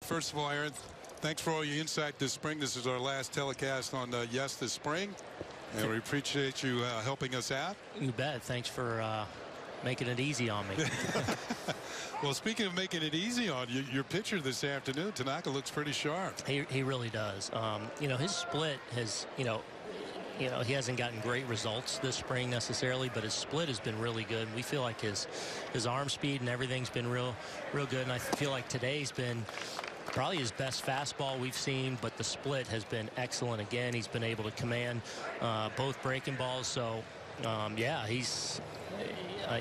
First of all, Aaron, thanks for all your insight this spring. This is our last telecast on Yes this spring, and we appreciate you helping us out. You bet. Thanks for making it easy on me. Well, speaking of making it easy on you, your pitcher this afternoon, Tanaka, looks pretty sharp. He really does. You know, his split has, you know, he hasn't gotten great results this spring necessarily, but his split has been really good. We feel like his arm speed and everything's been real good. And I feel like today's been probably his best fastball we've seen, but the split has been excellent again. He's been able to command both breaking balls. So, yeah, he's,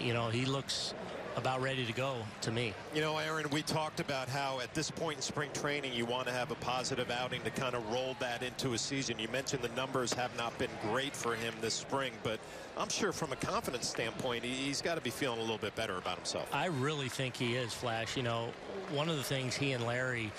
you know, he looks about ready to go to me. You know, Aaron, we talked about how at this point in spring training you want to have a positive outing to kind of roll that into a season. You mentioned the numbers have not been great for him this spring, but I'm sure from a confidence standpoint he's got to be feeling a little bit better about himself. I really think he is, Flash. You know, one of the things he and Larry,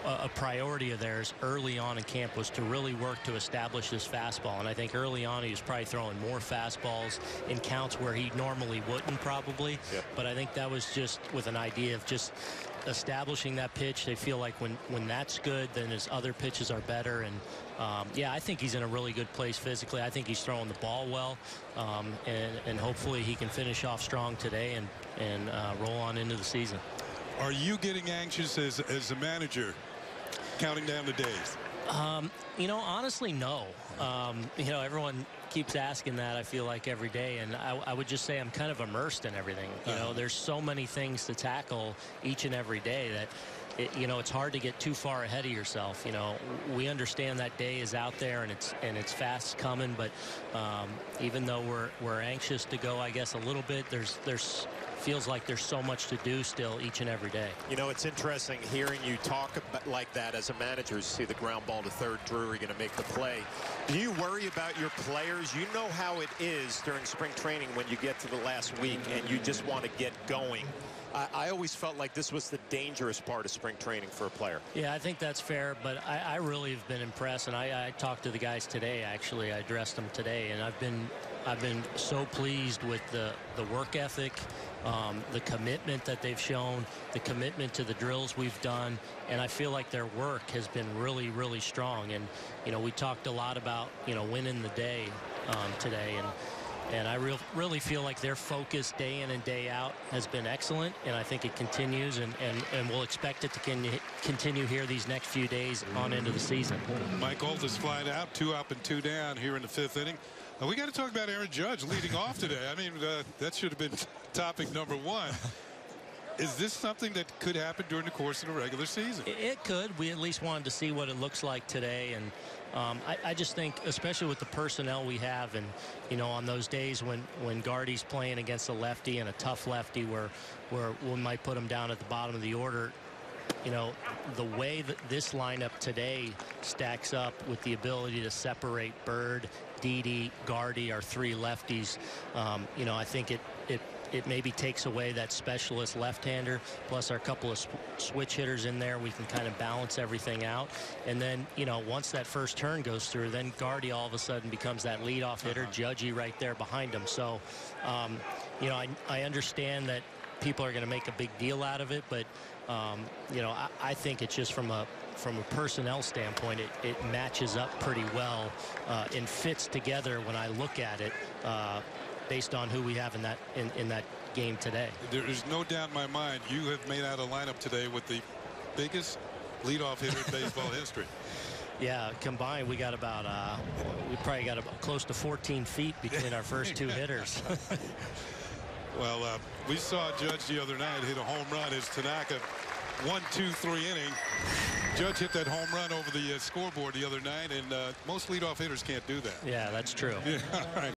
a priority of theirs early on in camp was to really work to establish this fastball. And I think early on he was probably throwing more fastballs in counts where he normally wouldn't probably. Yep. But I think that was just with an idea of just establishing that pitch. They feel like when that's good, then his other pitches are better. And yeah, I think he's in a really good place physically. I think he's throwing the ball well, and hopefully he can finish off strong today and roll on into the season. Are you getting anxious as a manager, counting down the days? You know, honestly, no. You know, everyone keeps asking that, I feel like, every day, and I would just say I'm kind of immersed in everything. You know, there's so many things to tackle each and every day that you know, it's hard to get too far ahead of yourself. You know, we understand that day is out there and it's fast coming, but even though we're anxious to go, I guess, a little bit, there's feels like there's so much to do still each and every day. You know, it's interesting hearing you talk about like that as a manager. You see the ground ball to third, Drury going to make the play. Do you worry about your players? You know how it is during spring training when you get to the last week and you just want to get going. I always felt like this was the dangerous part of spring training for a player. Yeah, I think that's fair, but I really have been impressed, and I talked to the guys today. Actually, I addressed them today, and I've been so pleased with the work ethic, the commitment that they've shown, the commitment to the drills we've done, and I feel like their work has been really, really strong. And you know, we talked a lot about, you know, winning the day today, and I really feel like their focus day in and day out has been excellent, and I think it continues, and we'll expect it to continue here these next few days on into the season. Mike Holt is flying out, 2 up and 2 down here in the 5th inning. We got to talk about Aaron Judge leading off today. I mean, that should have been topic number 1. Is this something that could happen during the course of the regular season? It could. We at least wanted to see what it looks like today, and I just think, especially with the personnel we have, and you know, on those days when Gardy's playing against a lefty and a tough lefty, where we might put him down at the bottom of the order. You know, the way that this lineup today stacks up with the ability to separate Bird, Didi, Gardy, our 3 lefties, you know, I think it maybe takes away that specialist left-hander, plus our couple of switch hitters in there. We can kind of balance everything out. And then, you know, once that first turn goes through, then Gardy all of a sudden becomes that leadoff hitter, Judgy right there behind him. So, you know, I understand that people are going to make a big deal out of it, but, you know, I think it's just from a personnel standpoint, it matches up pretty well and fits together when I look at it, based on who we have in that game today. There is no doubt in my mind you have made out a lineup today with the biggest leadoff hitter in baseball history. Yeah, combined we got about we probably got about close to 14 feet between our first 2 hitters. Well, we saw Judge the other night hit a home run as Tanaka 1, 2, 3 inning. Judge hit that home run over the scoreboard the other night, and most leadoff hitters can't do that. Yeah, that's true. Yeah, all right.